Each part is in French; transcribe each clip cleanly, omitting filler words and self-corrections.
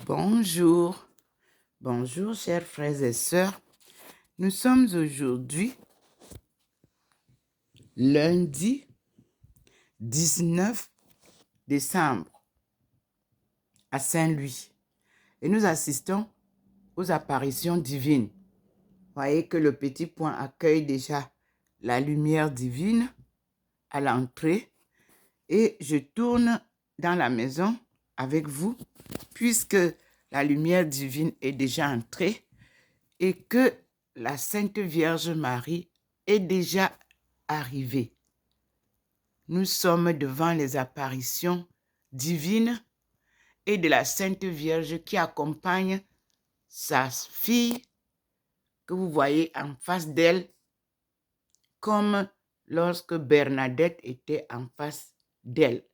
Bonjour, bonjour chers frères et sœurs. Nous sommes aujourd'hui lundi 19 décembre à Saint-Louis et nous assistons aux apparitions divines. Voyez que le petit point accueille déjà la lumière divine à l'entrée et je tourne dans la maison avec vous puisque la lumière divine est déjà entrée et que la Sainte Vierge Marie est déjà arrivée. Nous sommes devant les apparitions divines et de la Sainte Vierge qui accompagne sa fille que vous voyez en face d'elle, comme lorsque Bernadette était en face d'elle.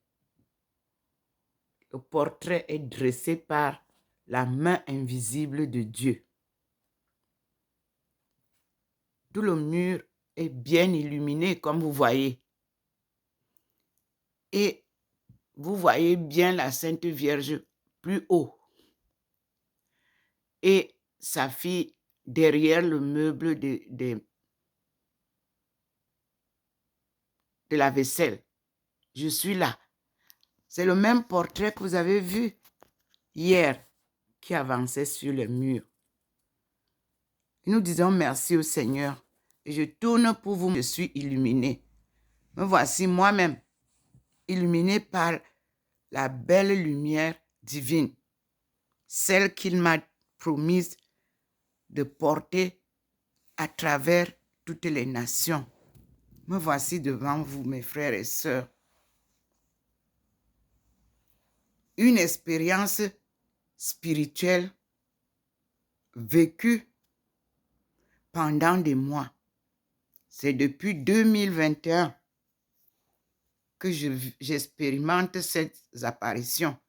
Le portrait est dressé par la main invisible de Dieu. Tout le mur est bien illuminé, comme vous voyez. Et vous voyez bien la Sainte Vierge plus haut. Et sa fille derrière le meuble de la vaisselle. Je suis là. C'est le même portrait que vous avez vu hier qui avançait sur le mur. Nous disons merci au Seigneur. Et je tourne pour vous, je suis illuminé. Me voici moi-même, illuminé par la belle lumière divine, celle qu'il m'a promise de porter à travers toutes les nations. Me voici devant vous, mes frères et sœurs. Une expérience spirituelle vécue pendant des mois. C'est depuis 2021 que j'expérimente ces apparitions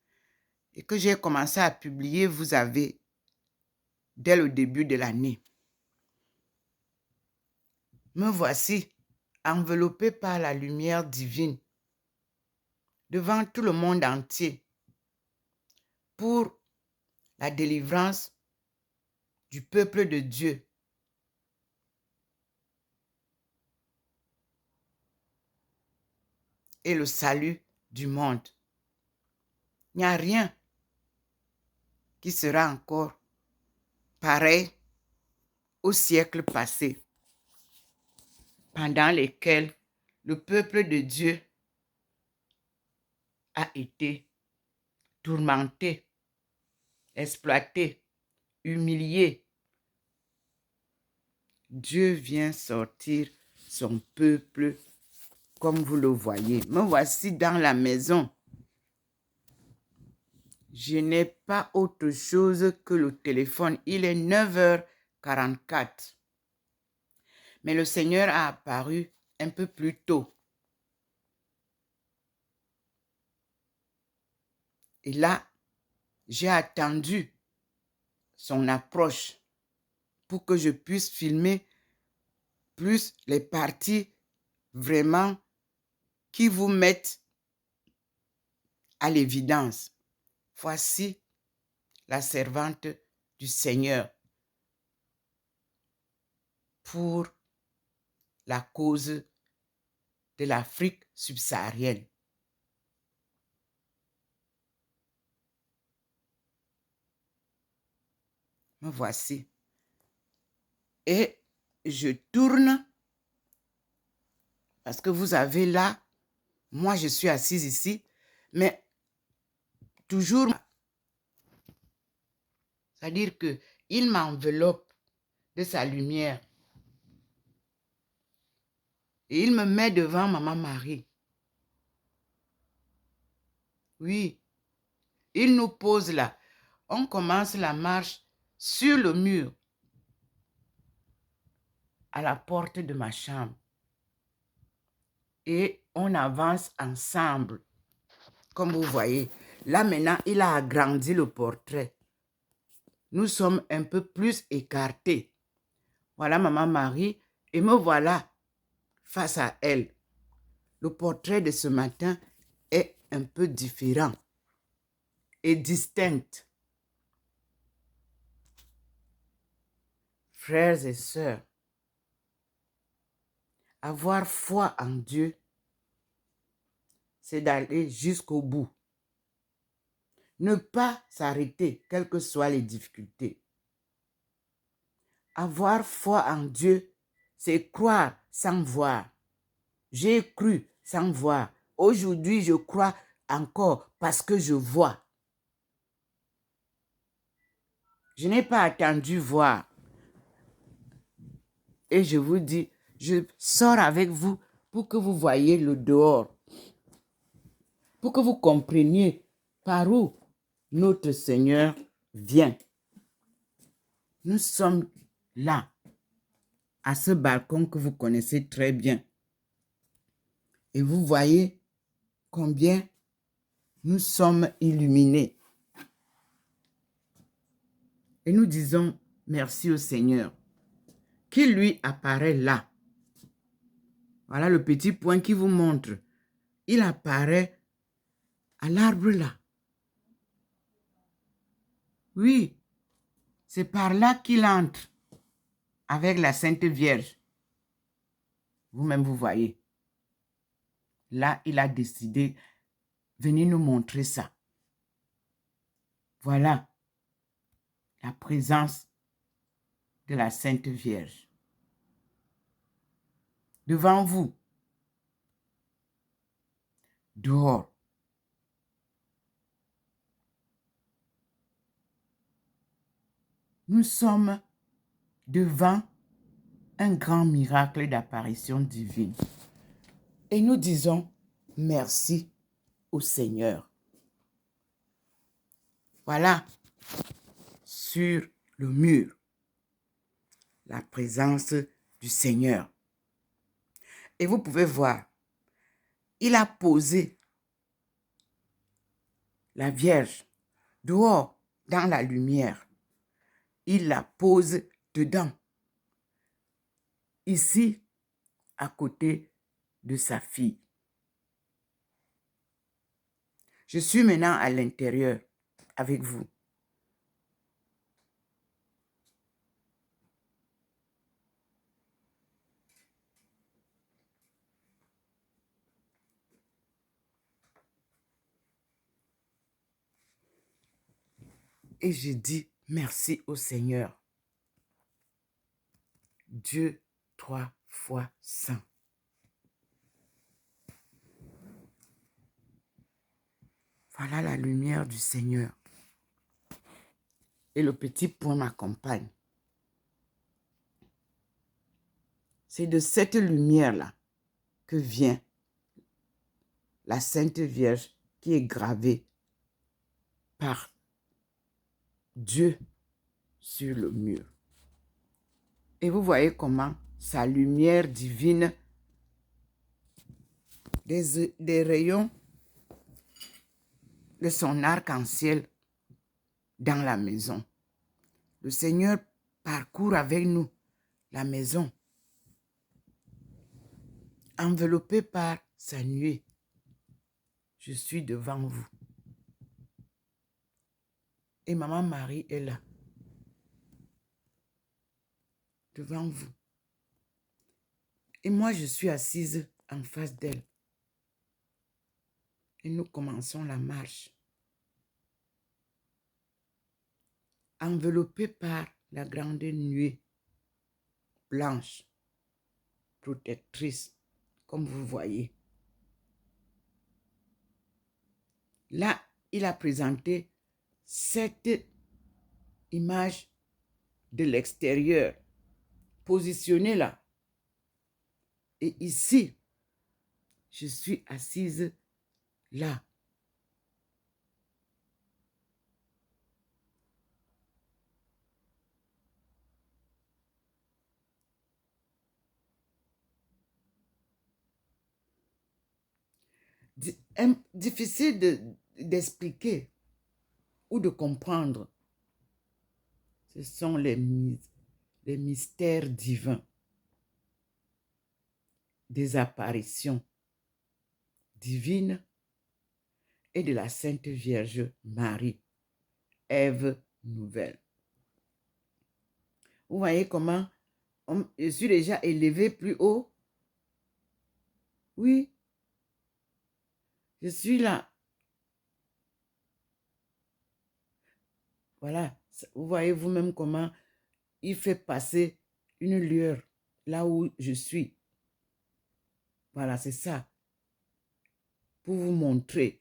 et que j'ai commencé à publier, vous avez, dès le début de l'année. Me voici enveloppé par la lumière divine devant tout le monde entier pour la délivrance du peuple de Dieu. Et le salut du monde. Il n'y a rien qui sera encore pareil au siècle passé, pendant lesquels le peuple de Dieu a été tourmenté, exploité, humilié. Dieu vient sortir son peuple comme vous le voyez. Me voici dans la maison. Je n'ai pas autre chose que le téléphone. Il est 9h44. Mais le Seigneur a apparu un peu plus tôt. Et là, j'ai attendu son approche pour que je puisse filmer plus les parties vraiment qui vous mettent à l'évidence. Voici la servante du Seigneur pour la cause de l'Afrique subsaharienne. Me voici. Et je tourne parce que vous avez là, moi je suis assise ici, mais toujours, c'est-à-dire qu'il m'enveloppe de sa lumière. Et il me met devant Maman Marie. Oui, il nous pose là. On commence la marche sur le mur à la porte de ma chambre. Et on avance ensemble. Comme vous voyez, là maintenant, il a agrandi le portrait. Nous sommes un peu plus écartés. Voilà Maman Marie et me voilà face à elle. Le portrait de ce matin est un peu différent et distinct. Frères et sœurs, avoir foi en Dieu, c'est d'aller jusqu'au bout. Ne pas s'arrêter, quelles que soient les difficultés. Avoir foi en Dieu, c'est croire sans voir. J'ai cru sans voir. Aujourd'hui, je crois encore parce que je vois. Je n'ai pas attendu voir. Et je vous dis, je sors avec vous pour que vous voyez le dehors. Pour que vous compreniez par où notre Seigneur vient. Nous sommes là, à ce balcon que vous connaissez très bien. Et vous voyez combien nous sommes illuminés. Et nous disons merci au Seigneur qui lui apparaît là. Voilà le petit point qui vous montre. Il apparaît à l'arbre là. Oui, c'est par là qu'il entre avec la Sainte Vierge. Vous-même, vous voyez. Là, il a décidé, venez nous montrer ça. Voilà la présence de la Sainte Vierge. Devant vous, dehors. Nous sommes devant un grand miracle d'apparition divine. Et nous disons merci au Seigneur. Voilà, sur le mur, la présence du Seigneur. Et vous pouvez voir, il a posé la Vierge dehors, dans la lumière. Il la pose dedans. Ici, à côté de sa fille. Je suis maintenant à l'intérieur avec vous. Et je dis merci au Seigneur. Dieu 3 fois saint. Voilà la lumière du Seigneur. Et le petit point m'accompagne. C'est de cette lumière-là que vient la Sainte Vierge qui est gravée par Dieu sur le mur. Et vous voyez comment sa lumière divine, des rayons de son arc-en-ciel dans la maison. Le Seigneur parcourt avec nous la maison, enveloppé par sa nuée. Je suis devant vous. Et Maman Marie est là, devant vous. Et moi, je suis assise en face d'elle. Et nous commençons la marche. Enveloppé par la grande nuée blanche, protectrice, comme vous voyez. Là, il a présenté cette image de l'extérieur, positionnée là. Et ici, je suis assise là. Difficile d'expliquer ou de comprendre. Ce sont les mystères divins des apparitions divines et de la Sainte Vierge Marie, Ève nouvelle. Vous voyez comment je suis déjà élevé plus haut? Oui, je suis là. Voilà, vous voyez vous-même comment il fait passer une lueur là où je suis. Voilà, c'est ça. Pour vous montrer.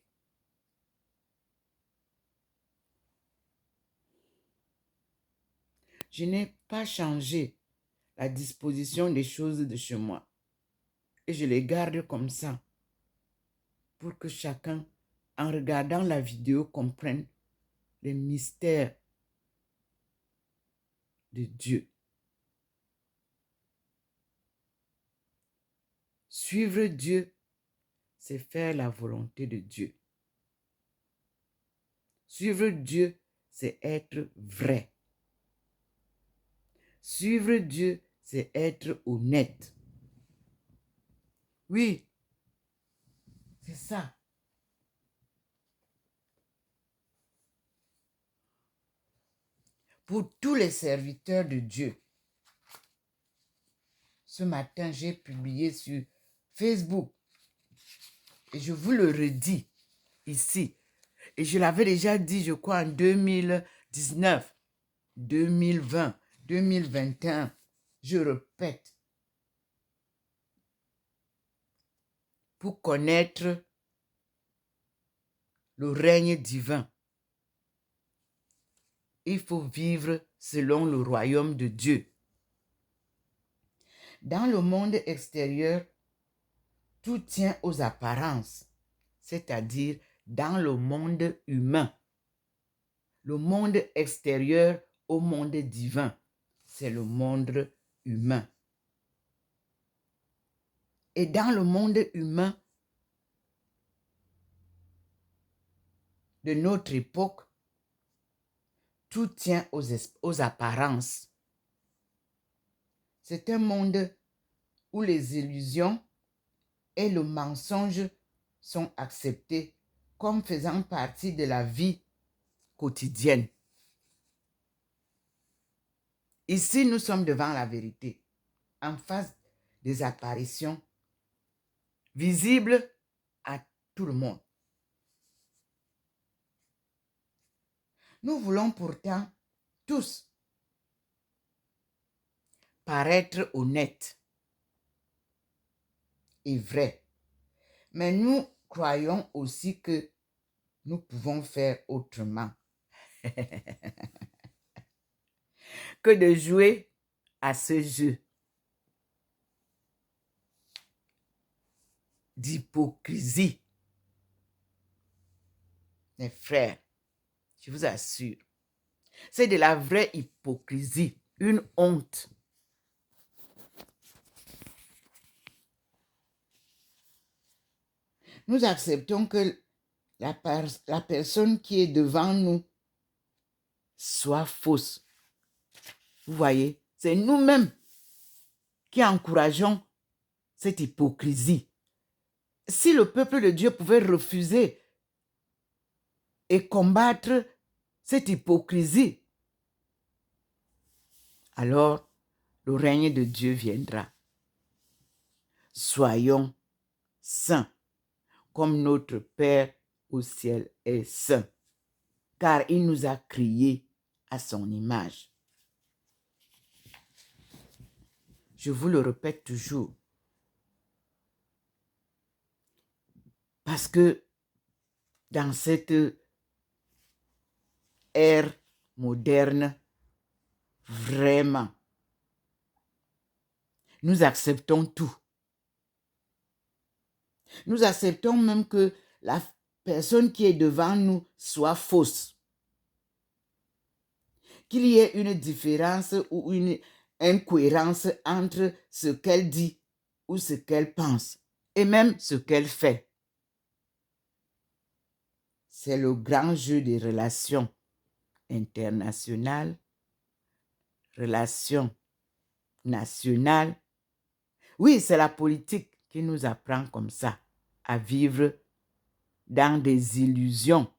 Je n'ai pas changé la disposition des choses de chez moi. Et je les garde comme ça. Pour que chacun, en regardant la vidéo, comprenne les mystères de Dieu. Suivre Dieu, c'est faire la volonté de Dieu. Suivre Dieu, c'est être vrai. Suivre Dieu, c'est être honnête. Oui, c'est ça. Pour tous les serviteurs de Dieu, ce matin, j'ai publié sur Facebook. Et je vous le redis ici. Et je l'avais déjà dit, je crois, en 2019, 2020, 2021. Je répète. Pour connaître le règne divin, il faut vivre selon le royaume de Dieu. Dans le monde extérieur, tout tient aux apparences, c'est-à-dire dans le monde humain. Le monde extérieur au monde divin, c'est le monde humain. Et dans le monde humain de notre époque, tout tient aux apparences. C'est un monde où les illusions et le mensonge sont acceptés comme faisant partie de la vie quotidienne. Ici, nous sommes devant la vérité, en face des apparitions visibles à tout le monde. Nous voulons pourtant tous paraître honnêtes et vrais, mais nous croyons aussi que nous pouvons faire autrement que de jouer à ce jeu d'hypocrisie. Mes frères, je vous assure, c'est de la vraie hypocrisie, une honte. Nous acceptons que la personne qui est devant nous soit fausse. Vous voyez, c'est nous-mêmes qui encourageons cette hypocrisie. Si le peuple de Dieu pouvait refuser et combattre cette hypocrisie, alors le règne de Dieu viendra. Soyons saints, comme notre Père au ciel est saint, car il nous a créés à son image. Je vous le répète toujours, parce que dans cette ère moderne, vraiment, nous acceptons tout. Nous acceptons même que la personne qui est devant nous soit fausse. Qu'il y ait une différence ou une incohérence entre ce qu'elle dit ou ce qu'elle pense et même ce qu'elle fait. C'est le grand jeu des relations internationales, relations nationales. Oui, c'est la politique qui nous apprend comme ça à vivre dans des illusions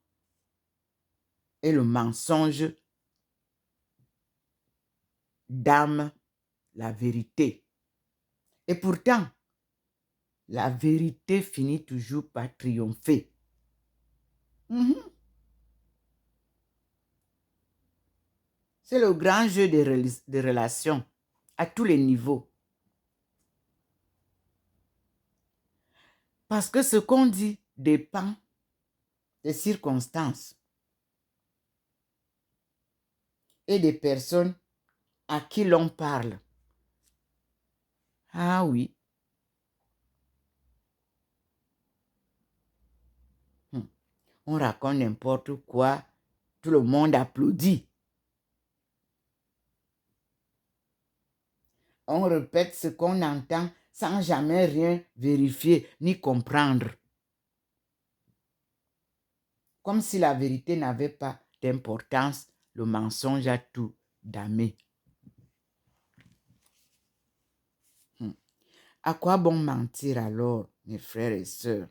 et le mensonge d'âme la vérité. Et pourtant, la vérité finit toujours par triompher. C'est le grand jeu des relations à tous les niveaux. Parce que ce qu'on dit dépend des circonstances et des personnes à qui l'on parle. Ah oui. On raconte n'importe quoi, tout le monde applaudit. On répète ce qu'on entend sans jamais rien vérifier ni comprendre. Comme si la vérité n'avait pas d'importance, le mensonge a tout damé. À quoi bon mentir alors, mes frères et sœurs?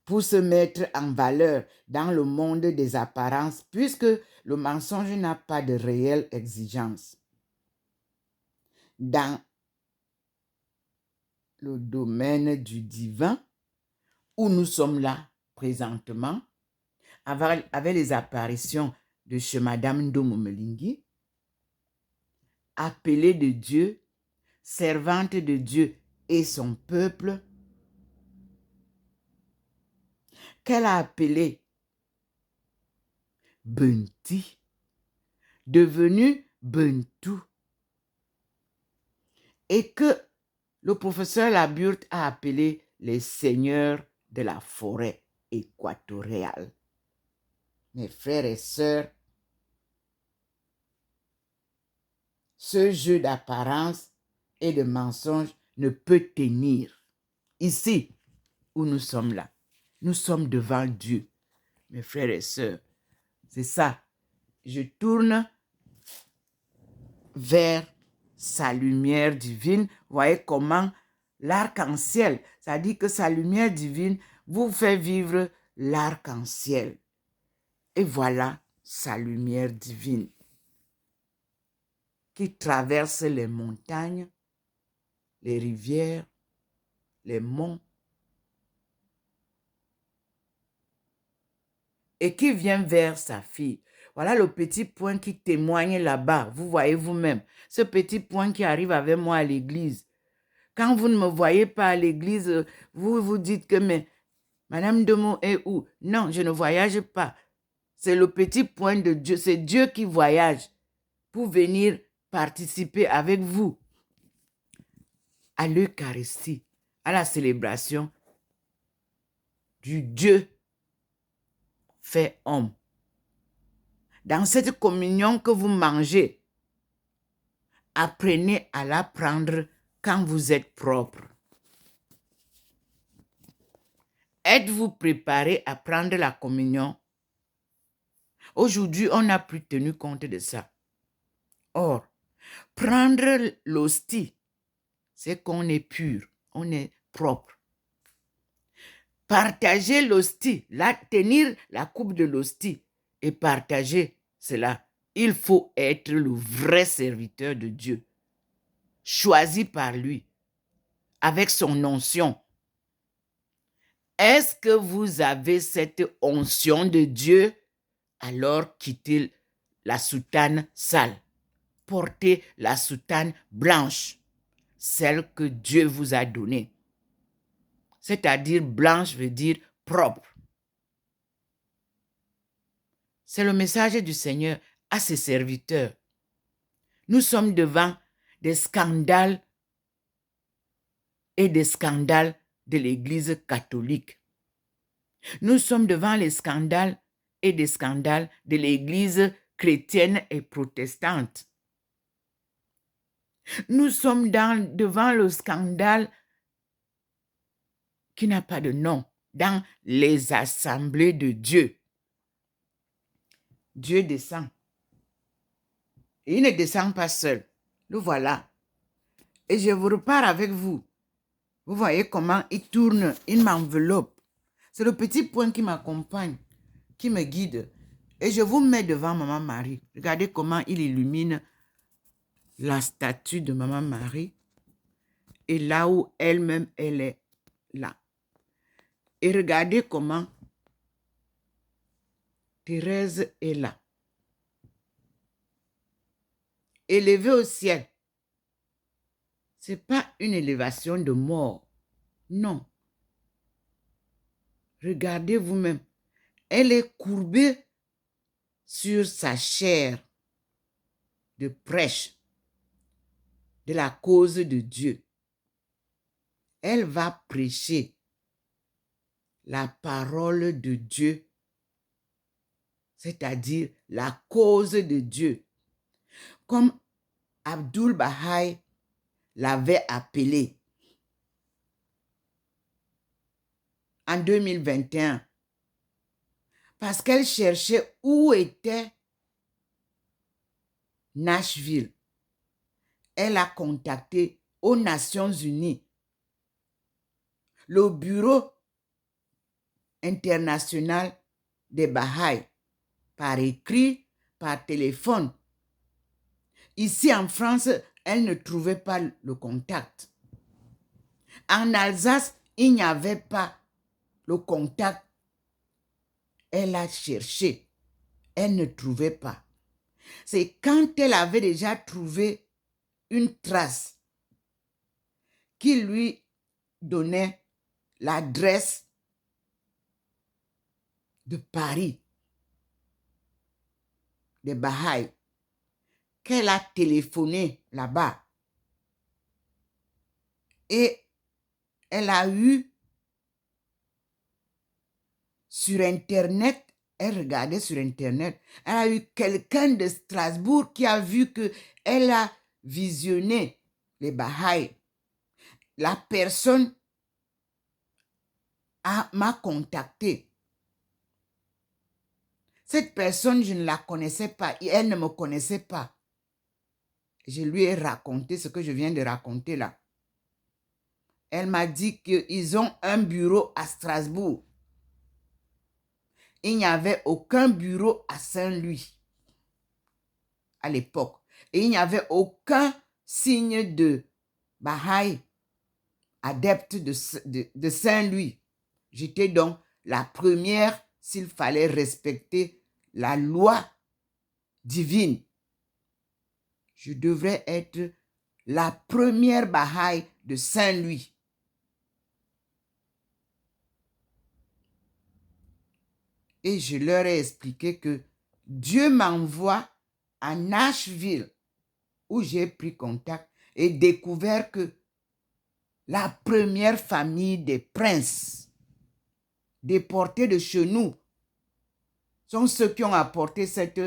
Pour se mettre en valeur dans le monde des apparences, puisque le mensonge n'a pas de réelle exigence. Dans le domaine du divin, où nous sommes là présentement, avec les apparitions de chez Madame Ndomo Melingi, appelée de Dieu, servante de Dieu et son peuple, qu'elle a appelée Bunti, devenu Buntu, et que le professeur Laburte a appelé les seigneurs de la forêt équatoriale. Mes frères et sœurs, ce jeu d'apparence et de mensonge ne peut tenir. Ici où nous sommes là, nous sommes devant Dieu. Mes frères et sœurs, c'est ça. Je tourne vers sa lumière divine. Voyez comment l'arc-en-ciel, ça dit que sa lumière divine vous fait vivre l'arc-en-ciel. Et voilà sa lumière divine qui traverse les montagnes, les rivières, les monts, et qui vient vers sa fille. Voilà le petit point qui témoigne là-bas. Vous voyez vous-même. Ce petit point qui arrive avec moi à l'église. Quand vous ne me voyez pas à l'église, vous vous dites que mais Madame Ndomo est où? Non, je ne voyage pas. C'est le petit point de Dieu. C'est Dieu qui voyage pour venir participer avec vous à l'Eucharistie, à la célébration du Dieu fait homme. Dans cette communion que vous mangez, apprenez à la prendre quand vous êtes propre. Êtes-vous préparé à prendre la communion? Aujourd'hui, on n'a plus tenu compte de ça. Or, prendre l'hostie, c'est qu'on est pur, on est propre. Partager l'hostie, tenir la coupe de l'hostie et partager cela, il faut être le vrai serviteur de Dieu, choisi par lui, avec son onction. Est-ce que vous avez cette onction de Dieu? Alors quittez la soutane sale. Portez la soutane blanche, celle que Dieu vous a donnée. C'est-à-dire blanche veut dire propre. C'est le message du Seigneur à ses serviteurs. Nous sommes devant des scandales et des scandales de l'Église catholique. Nous sommes devant les scandales et des scandales de l'Église chrétienne et protestante. Nous sommes devant le scandale qui n'a pas de nom dans les assemblées de Dieu. Dieu descend. Et il ne descend pas seul. Le voilà. Et je vous repars avec vous. Vous voyez comment il tourne, il m'enveloppe. C'est le petit point qui m'accompagne, qui me guide. Et je vous mets devant Maman Marie. Regardez comment il illumine la statue de Maman Marie. Et là où elle-même, elle est là. Et regardez comment Thérèse est là. Élevée au ciel. Ce n'est pas une élévation de mort. Non. Regardez vous-même. Elle est courbée sur sa chair de prêche de la cause de Dieu. Elle va prêcher la parole de Dieu, c'est-à-dire la cause de Dieu, comme Abdul Baha'i l'avait appelé en 2021, parce qu'elle cherchait où était Nashville. Elle a contacté aux Nations Unies le Bureau international des Baha'i, par écrit, par téléphone. Ici en France, elle ne trouvait pas le contact. En Alsace, il n'y avait pas le contact. Elle a cherché. Elle ne trouvait pas. C'est quand elle avait déjà trouvé une trace qui lui donnait l'adresse de Paris, des Baha'i, qu'elle a téléphoné là-bas. Et elle a eu sur Internet, elle regardait sur Internet, elle a eu quelqu'un de Strasbourg qui a vu qu'elle a visionné les Baha'i. La personne m'a contacté. Cette personne, je ne la connaissais pas, et elle ne me connaissait pas. Je lui ai raconté ce que je viens de raconter là. Elle m'a dit qu'ils ont un bureau à Strasbourg. Il n'y avait aucun bureau à Saint-Louis à l'époque. Et il n'y avait aucun signe de Baha'i adepte de Saint-Louis. J'étais donc la première s'il fallait respecter la loi divine. Je devrais être la première Baha'i de Saint-Louis. Et je leur ai expliqué que Dieu m'envoie à Nashville, où j'ai pris contact et découvert que la première famille des princes déportés de chez nous sont ceux qui ont apporté cette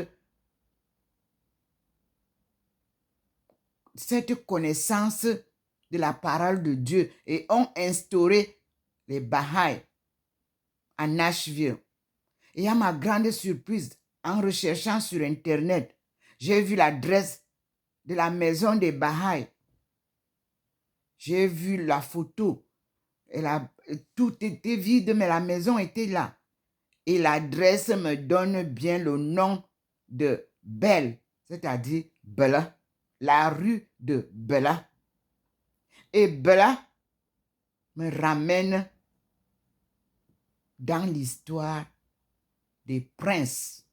connaissance de la parole de Dieu et ont instauré les Baha'i à Nashville. Et à ma grande surprise, en recherchant sur Internet, j'ai vu l'adresse de la maison des Baha'i. J'ai vu la photo. Tout était vide, mais la maison était là. Et l'adresse me donne bien le nom de Belle, c'est-à-dire Bella, la rue de Bella. Et Bella me ramène dans l'histoire des princes,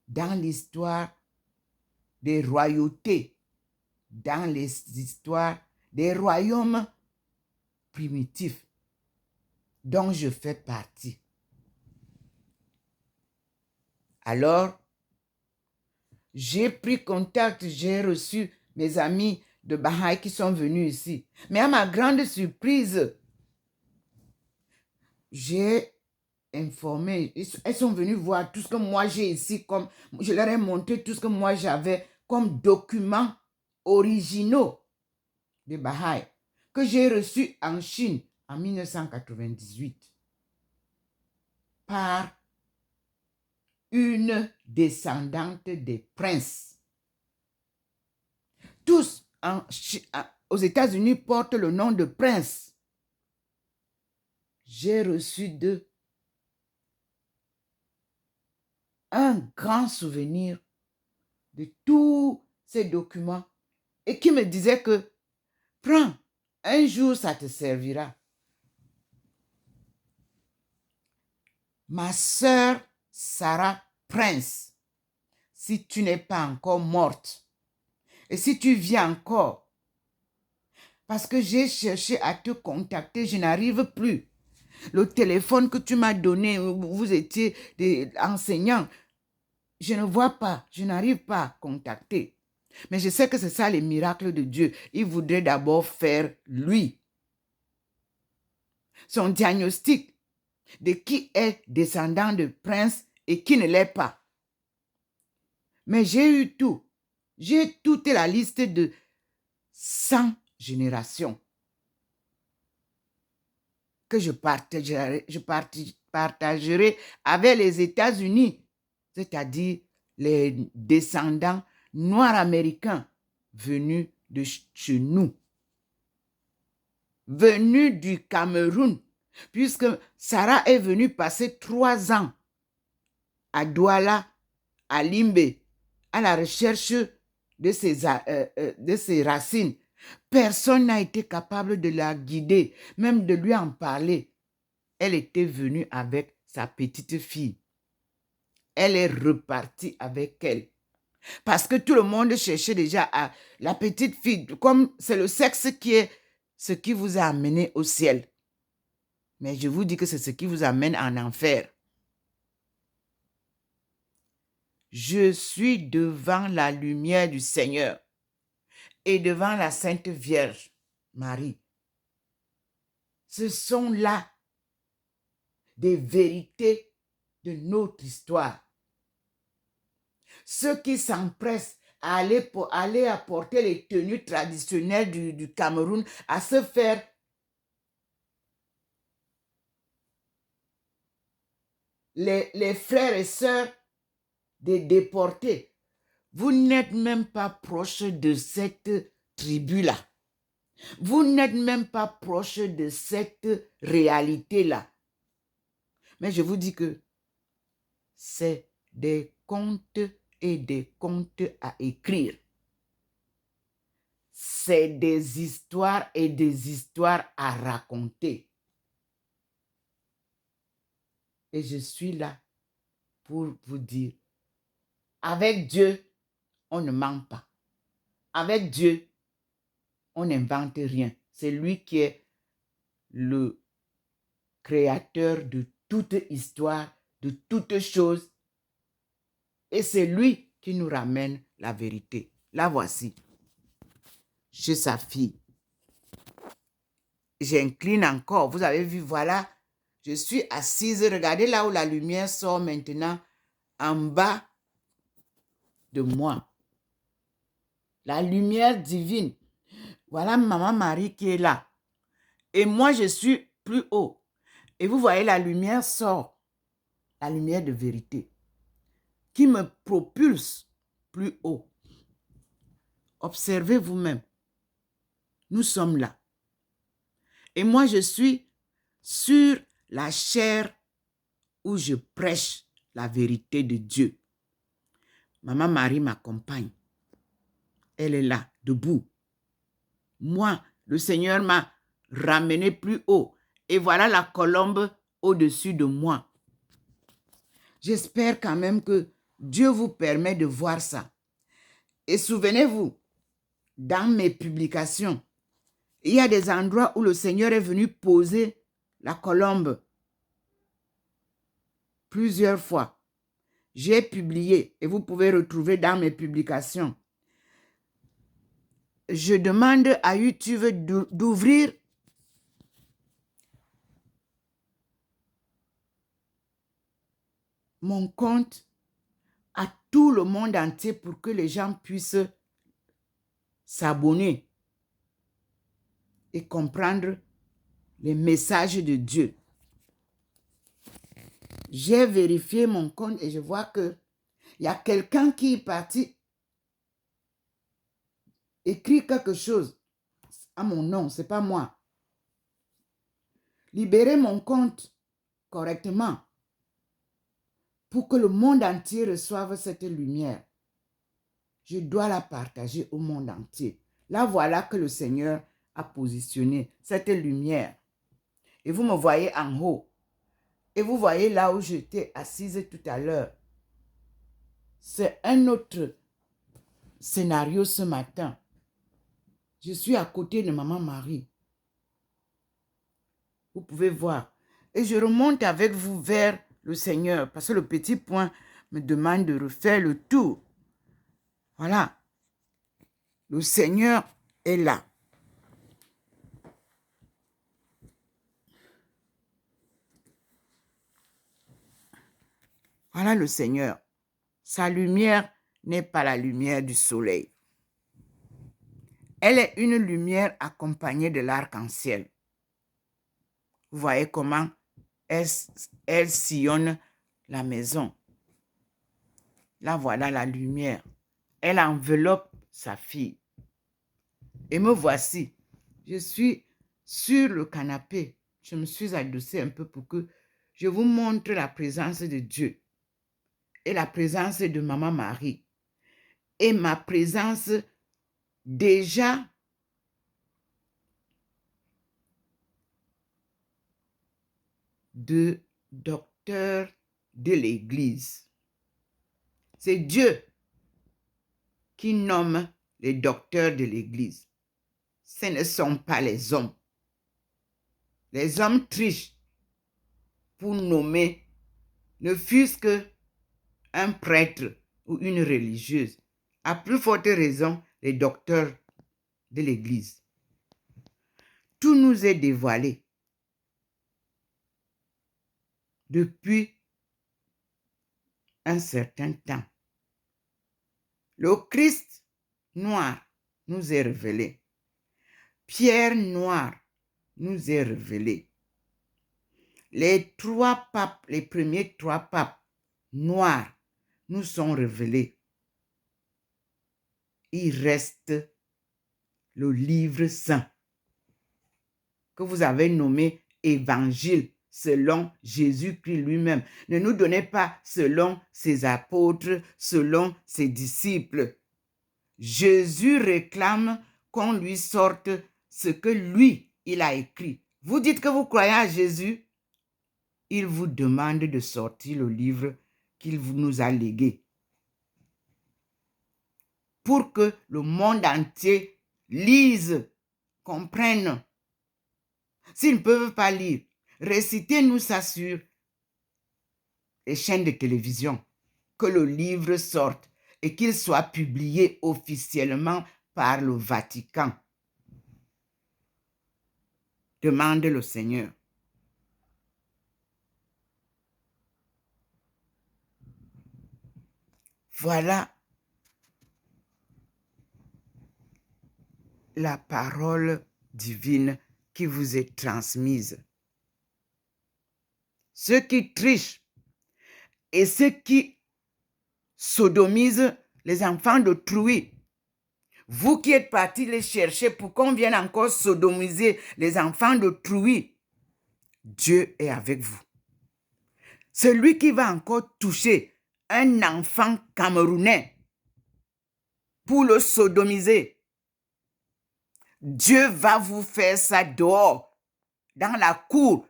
dans l'histoire des royautés, dans les histoires des royaumes primitifs dont je fais partie. Alors, j'ai pris contact, j'ai reçu mes amis de Baha'i qui sont venus ici. Mais à ma grande surprise, j'ai informé, elles sont venues voir tout ce que moi j'ai ici, comme je leur ai montré tout ce que moi j'avais comme documents originaux de Baha'i que j'ai reçus en Chine en 1998 par une descendante des princes. Tous aux États-Unis portent le nom de prince. J'ai reçu d'eux un grand souvenir de tous ces documents et qui me disait que prends, un jour ça te servira. Ma sœur Sarah Prince, si tu n'es pas encore morte et si tu vis encore, parce que j'ai cherché à te contacter, je n'arrive plus. Le téléphone que tu m'as donné, vous étiez des enseignants, je ne vois pas, je n'arrive pas à contacter. Mais je sais que c'est ça les miracles de Dieu. Il voudrait d'abord faire lui. Son diagnostic de qui est descendant de prince et qui ne l'est pas. Mais j'ai eu tout. J'ai toute la liste de 100 générations que je partagerai avec les États-Unis, c'est-à-dire les descendants noirs américains venus de chez nous, venus du Cameroun, puisque Sarah est venue passer 3 ans à Douala, à Limbe, à la recherche de ses racines. Personne n'a été capable de la guider, même de lui en parler. Elle était venue avec sa petite fille. Elle est repartie avec elle. Parce que tout le monde cherchait déjà à la petite fille, comme c'est le sexe qui est ce qui vous a amené au ciel. Mais je vous dis que c'est ce qui vous amène en enfer. Je suis devant la lumière du Seigneur et devant la Sainte Vierge Marie. Ce sont là des vérités de notre histoire. Ceux qui s'empressent à aller apporter les tenues traditionnelles du Cameroun, à se faire les frères et sœurs des déportés. Vous n'êtes même pas proche de cette tribu-là. Vous n'êtes même pas proche de cette réalité-là. Mais je vous dis que c'est des contes et des contes à écrire. C'est des histoires et des histoires à raconter. Et je suis là pour vous dire, avec Dieu, on ne ment pas. Avec Dieu, on n'invente rien. C'est lui qui est le créateur de toute histoire, de toute chose. Et c'est lui qui nous ramène la vérité. La voici, chez sa fille. J'incline encore. Vous avez vu, voilà, je suis assise. Regardez là où la lumière sort maintenant, en bas de moi. La lumière divine. Voilà Maman Marie qui est là. Et moi, je suis plus haut. Et vous voyez, la lumière sort. La lumière de vérité. Qui me propulse plus haut. Observez vous-même. Nous sommes là. Et moi, je suis sur la chair où je prêche la vérité de Dieu. Maman Marie m'accompagne. Elle est là, debout. Moi, le Seigneur m'a ramené plus haut. Et voilà la colombe au-dessus de moi. J'espère quand même que Dieu vous permet de voir ça. Et souvenez-vous, dans mes publications, il y a des endroits où le Seigneur est venu poser la colombe. Plusieurs fois. J'ai publié et vous pouvez retrouver dans mes publications. Je demande à YouTube d'ouvrir mon compte à tout le monde entier pour que les gens puissent s'abonner et comprendre les messages de Dieu. J'ai vérifié mon compte et je vois que il y a quelqu'un qui est parti écrire quelque chose à mon nom, c'est pas moi. Libérez mon compte correctement pour que le monde entier reçoive cette lumière. Je dois la partager au monde entier. Là, voilà que le Seigneur a positionné cette lumière. Et vous me voyez en haut. Et vous voyez là où j'étais assise tout à l'heure. C'est un autre scénario ce matin. Je suis à côté de Maman Marie. Vous pouvez voir. Et je remonte avec vous vers le Seigneur parce que le petit point me demande de refaire le tour. Voilà. Le Seigneur est là. Voilà le Seigneur. Sa lumière n'est pas la lumière du soleil. Elle est une lumière accompagnée de l'arc-en-ciel. Vous voyez comment elle sillonne la maison. Là, voilà la lumière. Elle enveloppe sa fille. Et me voici. Je suis sur le canapé. Je me suis adossée un peu pour que je vous montre la présence de Dieu et la présence de Maman Marie et ma présence déjà de docteur de l'Église. C'est Dieu qui nomme les docteurs de l'Église. Ce ne sont pas les hommes. Les hommes trichent pour nommer, ne fût-ce qu'un prêtre ou une religieuse. À plus forte raison, les docteurs de l'Église. Tout nous est dévoilé depuis un certain temps. Le Christ noir nous est révélé. Pierre noire nous est révélé. Les trois papes, les premiers trois papes noirs nous sont révélés. Il reste le livre saint que vous avez nommé Évangile selon Jésus-Christ lui-même. Ne nous donnez pas selon ses apôtres, selon ses disciples. Jésus réclame qu'on lui sorte ce que lui, il a écrit. Vous dites que vous croyez à Jésus, il vous demande de sortir le livre qu'il nous a légué pour que le monde entier lise, comprenne. S'ils ne peuvent pas lire, récitez-nous ça sur les chaînes de télévision, que le livre sorte et qu'il soit publié officiellement par le Vatican. Demande le Seigneur. Voilà la parole divine qui vous est transmise. Ceux qui trichent et ceux qui sodomisent les enfants d'autrui, vous qui êtes partis les chercher pour qu'on vienne encore sodomiser les enfants d'autrui, Dieu est avec vous. Celui qui va encore toucher un enfant camerounais pour le sodomiser, Dieu va vous faire ça dehors, dans la cour.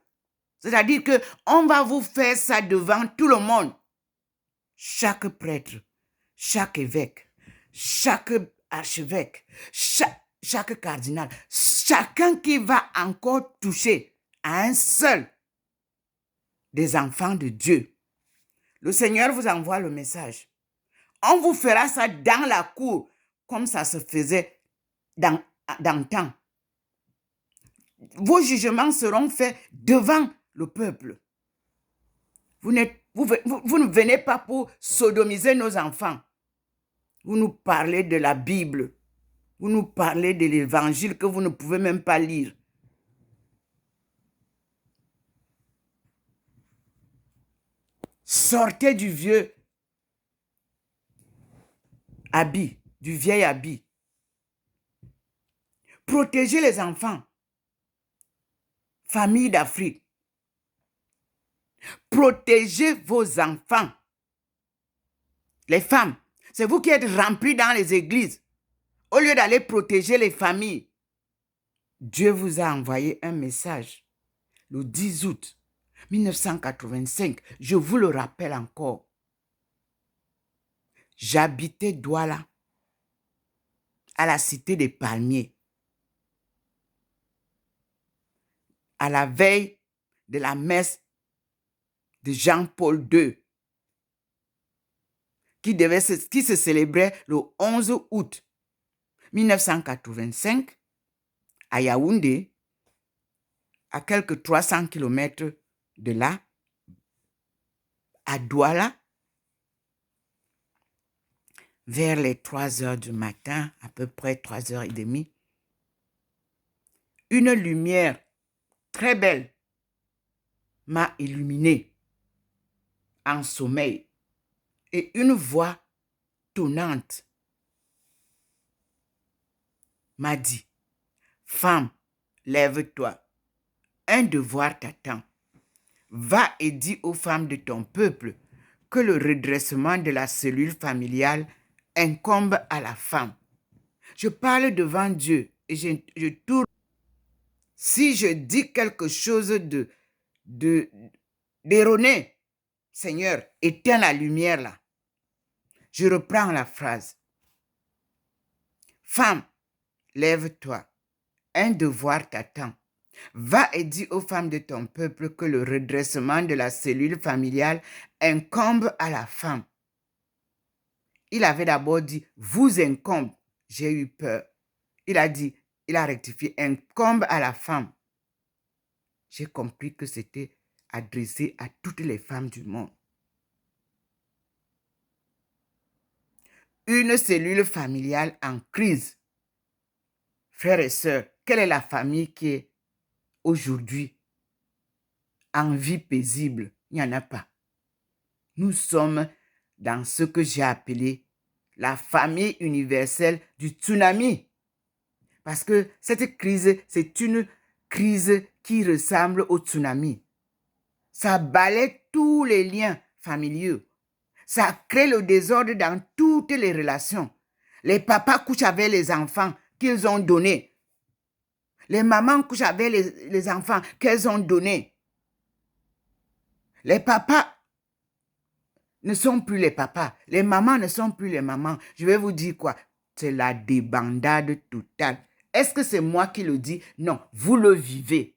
C'est-à-dire qu'on va vous faire ça devant tout le monde. Chaque prêtre, chaque évêque, chaque archevêque, chaque cardinal, chacun qui va encore toucher à un seul des enfants de Dieu. Le Seigneur vous envoie le message. On vous fera ça dans la cour, comme ça se faisait dans le temps. Vos jugements seront faits devant le peuple. Vous ne venez pas pour sodomiser nos enfants. Vous nous parlez de la Bible. Vous nous parlez de l'évangile que vous ne pouvez même pas lire. Sortez du vieux habit, du vieil habit. Protégez les enfants. Famille d'Afrique. Protégez vos enfants. Les femmes, c'est vous qui êtes remplis dans les églises. Au lieu d'aller protéger les familles, Dieu vous a envoyé un message le 10 août 1985. Je vous le rappelle encore. J'habitais Douala, à la cité des Palmiers, à la veille de la messe de Jean-Paul II, qui se célébrait le 11 août 1985 à Yaoundé, à quelques 300 km de là, à Douala, vers les 3 heures du matin, à peu près 3h30, une lumière très belle m'a illuminé en sommeil et une voix tonnante m'a dit, « Femme, lève-toi, un devoir t'attend. Va et dis aux femmes de ton peuple que le redressement de la cellule familiale incombe à la femme. » Je parle devant Dieu et je tourne. Si je dis quelque chose d'erroné, Seigneur, éteins la lumière là. Je reprends la phrase. Femme, lève-toi, un devoir t'attend. Va et dis aux femmes de ton peuple que le redressement de la cellule familiale incombe à la femme. Il avait d'abord dit, vous incombe. J'ai eu peur. Il a rectifié, incombe à la femme. J'ai compris que c'était adressé à toutes les femmes du monde. Une cellule familiale en crise. Frères et sœurs, quelle est la famille qui est aujourd'hui en vie paisible? Il n'y en a pas. Nous sommes dans ce que j'ai appelé la famille universelle du tsunami. Parce que cette crise, c'est une crise qui ressemble au tsunami. Ça balaie tous les liens familiaux. Ça crée le désordre dans toutes les relations. Les papas couchent avec les enfants qu'ils ont donnés. Les mamans couchent avec les enfants qu'elles ont donnés. Les papas ne sont plus les papas. Les mamans ne sont plus les mamans. Je vais vous dire quoi? C'est la débandade totale. Est-ce que c'est moi qui le dis? Non, vous le vivez.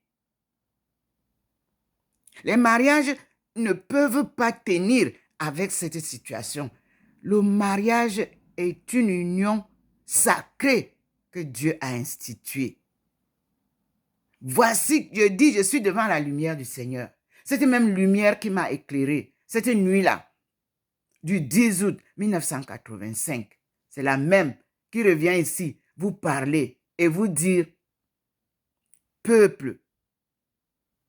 Les mariages ne peuvent pas tenir avec cette situation. Le mariage est une union sacrée que Dieu a instituée. Voici, je dis, je suis devant la lumière du Seigneur. Cette même lumière qui m'a éclairé cette nuit-là, du 10 août 1985. C'est la même qui revient ici, vous parler et vous dire, peuple,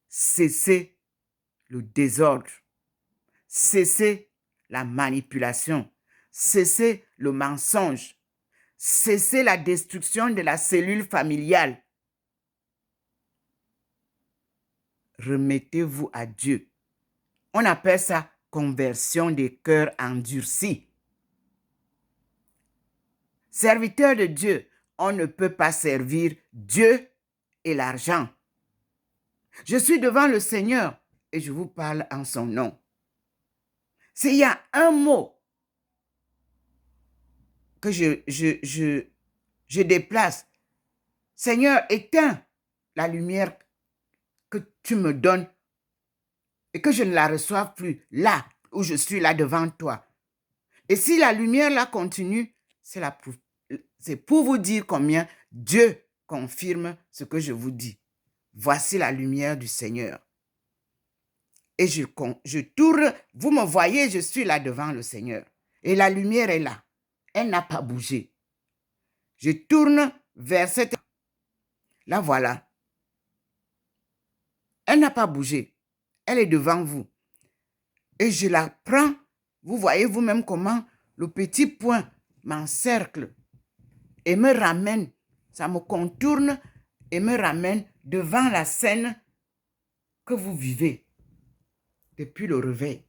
cessez le désordre, cessez la manipulation, cessez le mensonge, cessez la destruction de la cellule familiale. Remettez-vous à Dieu. On appelle ça conversion des cœurs endurcis. Serviteur de Dieu, on ne peut pas servir Dieu et l'argent. Je suis devant le Seigneur et je vous parle en son nom. S'il y a un mot que je déplace, Seigneur, éteins la lumière que tu me donnes et que je ne la reçoive plus là où je suis là devant toi. Et si la lumière là continue, c'est pour vous dire combien Dieu confirme ce que je vous dis. Voici la lumière du Seigneur. Et je tourne, vous me voyez, je suis là devant le Seigneur. Et la lumière est là. Elle n'a pas bougé. Je tourne vers cette... Là, voilà. Elle n'a pas bougé. Elle est devant vous. Et je la prends. Vous voyez vous-même comment le petit point m'encercle et me ramène. Ça me contourne et me ramène devant la scène que vous vivez depuis le réveil.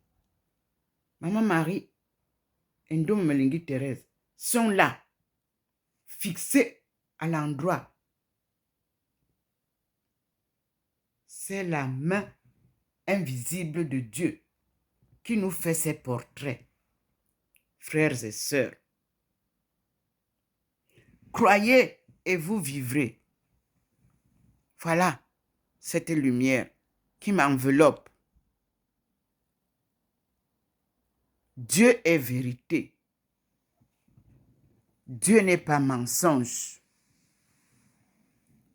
Maman Marie Ndom Melingi Thérèse, sont là, fixés à l'endroit. C'est la main invisible de Dieu qui nous fait ses portraits. Frères et sœurs, croyez et vous vivrez. Voilà cette lumière qui m'enveloppe. Dieu est vérité. Dieu n'est pas mensonge.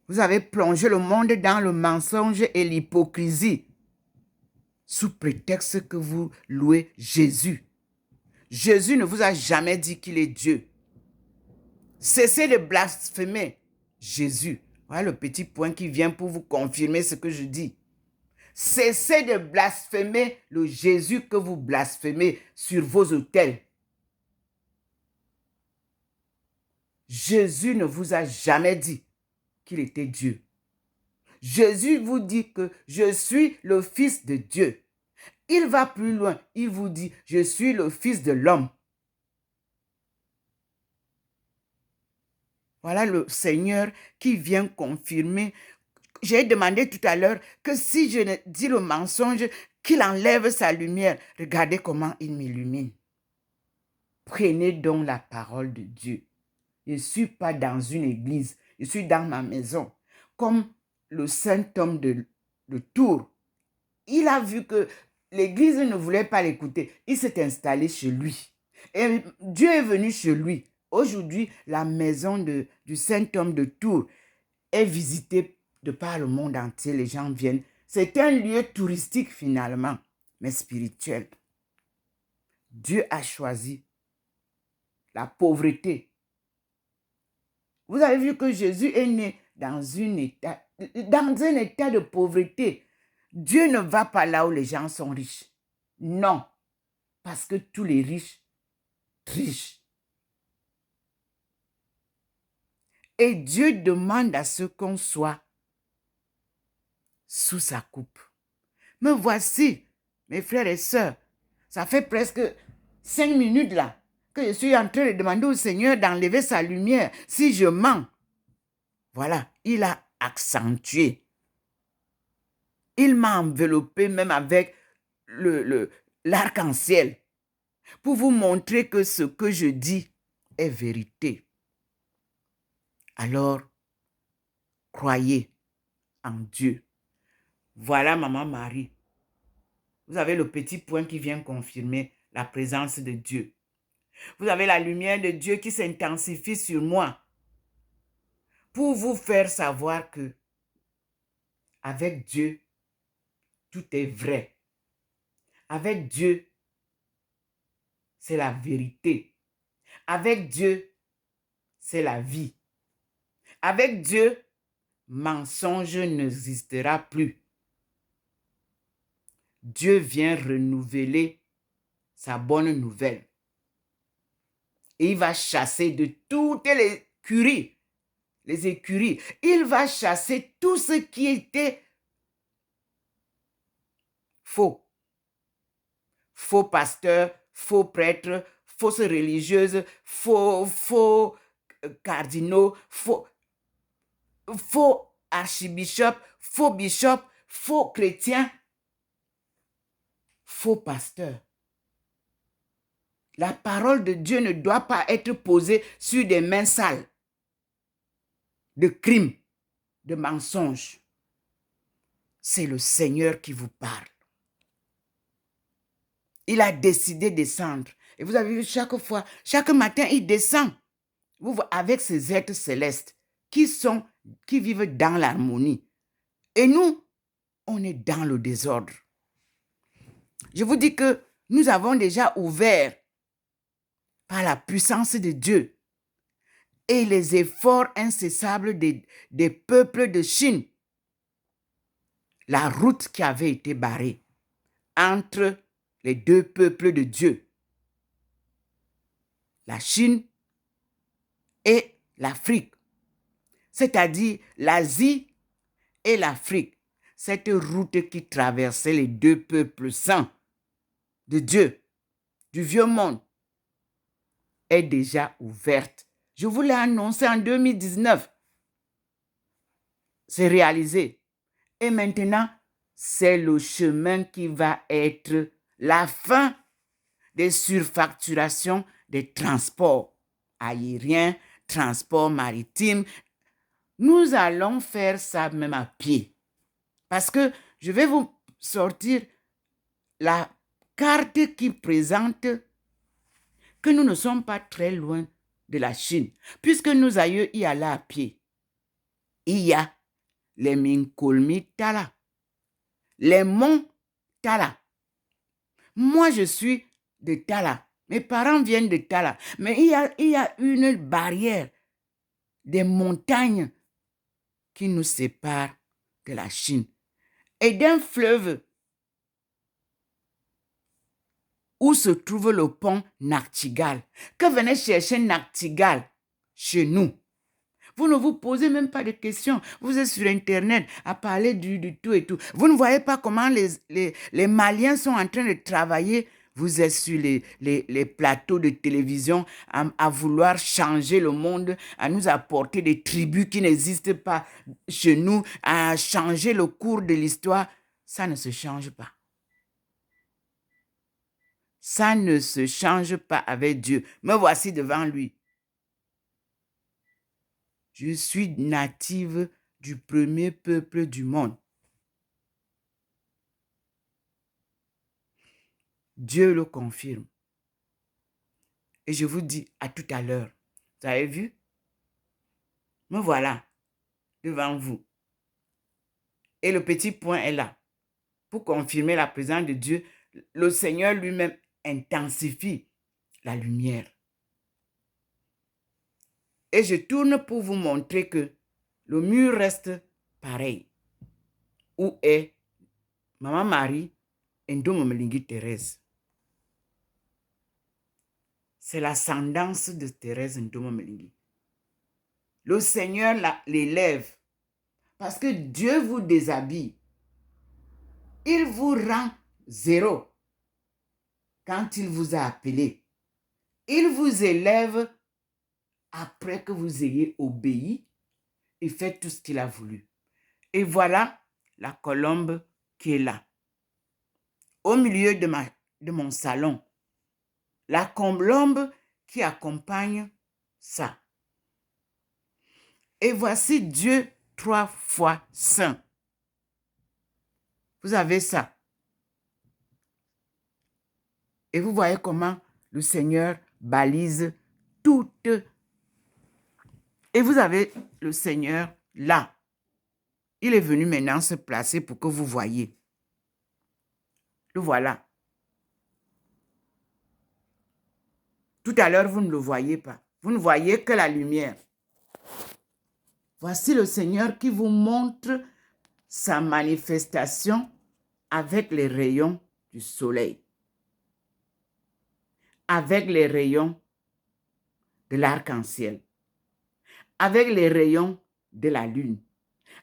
Vous avez plongé le monde dans le mensonge et l'hypocrisie sous prétexte que vous louez Jésus. Jésus ne vous a jamais dit qu'il est Dieu. Cessez de blasphémer Jésus. Voilà le petit point qui vient pour vous confirmer ce que je dis. Cessez de blasphémer le Jésus que vous blasphémez sur vos autels. Jésus ne vous a jamais dit qu'il était Dieu. Jésus vous dit que je suis le Fils de Dieu. Il va plus loin. Il vous dit, je suis le Fils de l'homme. Voilà le Seigneur qui vient confirmer. J'ai demandé tout à l'heure que si je dis le mensonge, qu'il enlève sa lumière. Regardez comment il m'illumine. Prenez donc la parole de Dieu. Je ne suis pas dans une église, je suis dans ma maison. Comme le saint homme de Tours, il a vu que l'église ne voulait pas l'écouter. Il s'est installé chez lui. Et Dieu est venu chez lui. Aujourd'hui, la maison du saint homme de Tours est visitée de par le monde entier. Les gens viennent. C'est un lieu touristique finalement, mais spirituel. Dieu a choisi la pauvreté. Vous avez vu que Jésus est né dans un état de pauvreté. Dieu ne va pas là où les gens sont riches. Non, parce que tous les riches trichent. Et Dieu demande à ce qu'on soit sous sa coupe. Me voici, mes frères et sœurs, ça fait presque 5 minutes là que je suis en train de demander au Seigneur d'enlever sa lumière. Si je mens, voilà, il a accentué. Il m'a enveloppé même avec l'arc-en-ciel pour vous montrer que ce que je dis est vérité. Alors, croyez en Dieu. Voilà, Maman Marie. Vous avez le petit point qui vient confirmer la présence de Dieu. Vous avez la lumière de Dieu qui s'intensifie sur moi pour vous faire savoir que avec Dieu, tout est vrai. Avec Dieu, c'est la vérité. Avec Dieu, c'est la vie. Avec Dieu, mensonge n'existera plus. Dieu vient renouveler sa bonne nouvelle. Et il va chasser de toutes les écuries. Il va chasser tout ce qui était faux. Faux pasteurs, faux prêtres, fausses religieuses, faux cardinaux, faux archibishops, faux bishops, faux chrétiens, faux pasteurs. La parole de Dieu ne doit pas être posée sur des mains sales de crimes, de mensonges. C'est le Seigneur qui vous parle. Il a décidé de descendre. Et vous avez vu chaque matin, il descend. Vous voyez, avec ces êtres célestes qui vivent dans l'harmonie. Et nous, on est dans le désordre. Je vous dis que nous avons déjà ouvert par la puissance de Dieu et les efforts incessables des peuples de Chine, la route qui avait été barrée entre les deux peuples de Dieu, la Chine et l'Afrique, c'est-à-dire l'Asie et l'Afrique, cette route qui traversait les deux peuples saints de Dieu, du vieux monde. est déjà ouverte. Je vous l'ai annoncé en 2019. C'est réalisé. Et maintenant, c'est le chemin qui va être la fin des surfacturations des transports aériens, transports maritimes. Nous allons faire ça même à pied. Parce que je vais vous sortir la carte qui présente que nous ne sommes pas très loin de la Chine, puisque nous ailleurs y aller à pied. Il y a les Minkolmi Tala, les monts Tala. Moi, je suis de Tala. Mes parents viennent de Tala. Mais il y a une barrière des montagnes qui nous séparent de la Chine et d'un fleuve où se trouve le pont Nachtigal. Que venait chercher Nachtigal chez nous? Vous ne vous posez même pas de questions. Vous êtes sur Internet à parler du tout et tout. Vous ne voyez pas comment les Maliens sont en train de travailler. Vous êtes sur les plateaux de télévision à vouloir changer le monde, à nous apporter des tribus qui n'existent pas chez nous, à changer le cours de l'histoire. Ça ne se change pas. Ça ne se change pas avec Dieu. Me voici devant lui. Je suis native du premier peuple du monde. Dieu le confirme. Et je vous dis à tout à l'heure. Vous avez vu? Me voilà devant vous. Et le petit point est là. Pour confirmer la présence de Dieu, le Seigneur lui-même intensifie la lumière. Et je tourne pour vous montrer que le mur reste pareil. Où est Maman Marie et Ndomomelingi Thérèse? C'est l'ascendance de Thérèse Ndomomelingi. Le Seigneur l'élève parce que Dieu vous déshabille. Il vous rend zéro quand il vous a appelé. Il vous élève après que vous ayez obéi et fait tout ce qu'il a voulu. Et voilà la colombe qui est là. Au milieu de mon salon, la colombe qui accompagne ça. Et voici Dieu 3 fois saint. Vous avez ça. Et vous voyez comment le Seigneur balise toutes. Et vous avez le Seigneur là. Il est venu maintenant se placer pour que vous voyez. Le voilà. Tout à l'heure, vous ne le voyez pas. Vous ne voyez que la lumière. Voici le Seigneur qui vous montre sa manifestation avec les rayons du soleil, avec les rayons de l'arc-en-ciel, avec les rayons de la lune,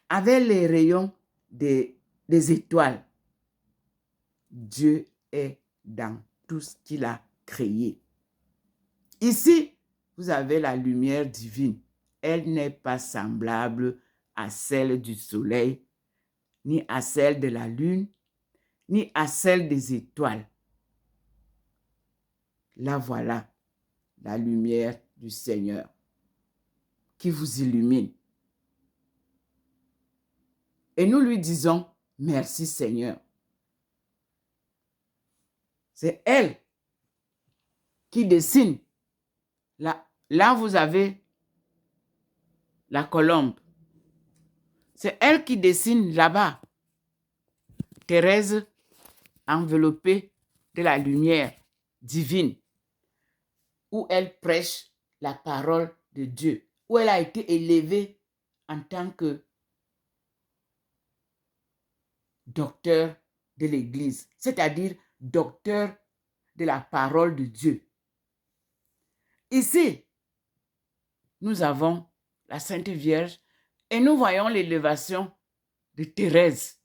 avec les rayons des étoiles. Dieu est dans tout ce qu'il a créé. Ici, vous avez la lumière divine. Elle n'est pas semblable à celle du soleil, ni à celle de la lune, ni à celle des étoiles. Là voilà la lumière du Seigneur qui vous illumine. Et nous lui disons, merci Seigneur. C'est elle qui dessine. Là, vous avez la colombe. C'est elle qui dessine là-bas. Thérèse enveloppée de la lumière divine, où elle prêche la parole de Dieu, où elle a été élevée en tant que docteur de l'Église, c'est-à-dire docteur de la parole de Dieu. Ici, nous avons la Sainte Vierge et nous voyons l'élévation de Thérèse.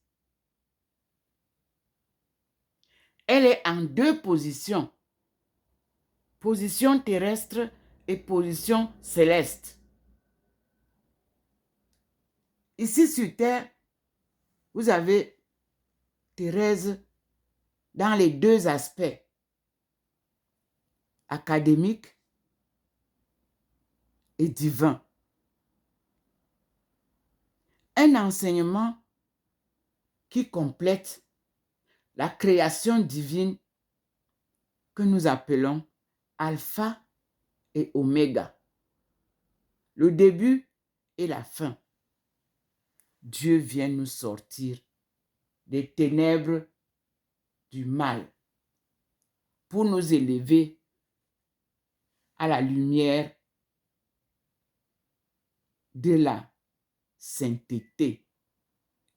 Elle est en deux positions position terrestre et position céleste. Ici sur terre, vous avez Thérèse dans les deux aspects, académique et divin. Un enseignement qui complète la création divine que nous appelons Alpha et Oméga, le début et la fin. Dieu vient nous sortir des ténèbres du mal pour nous élever à la lumière de la sainteté.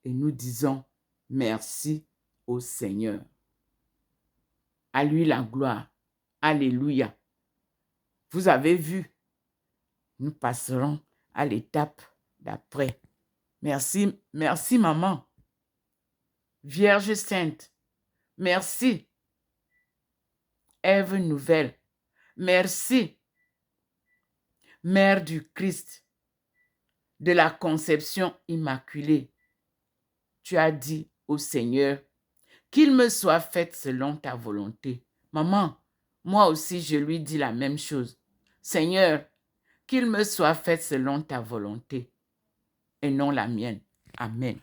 Et nous disons merci au Seigneur. À lui la gloire. Alléluia. Vous avez vu, nous passerons à l'étape d'après. Merci, merci maman. Vierge Sainte, merci. Ève nouvelle, merci. Mère du Christ, de la conception immaculée, tu as dit au Seigneur qu'il me soit fait selon ta volonté. Maman, moi aussi je lui dis la même chose. Seigneur, qu'il me soit fait selon ta volonté et non la mienne. Amen.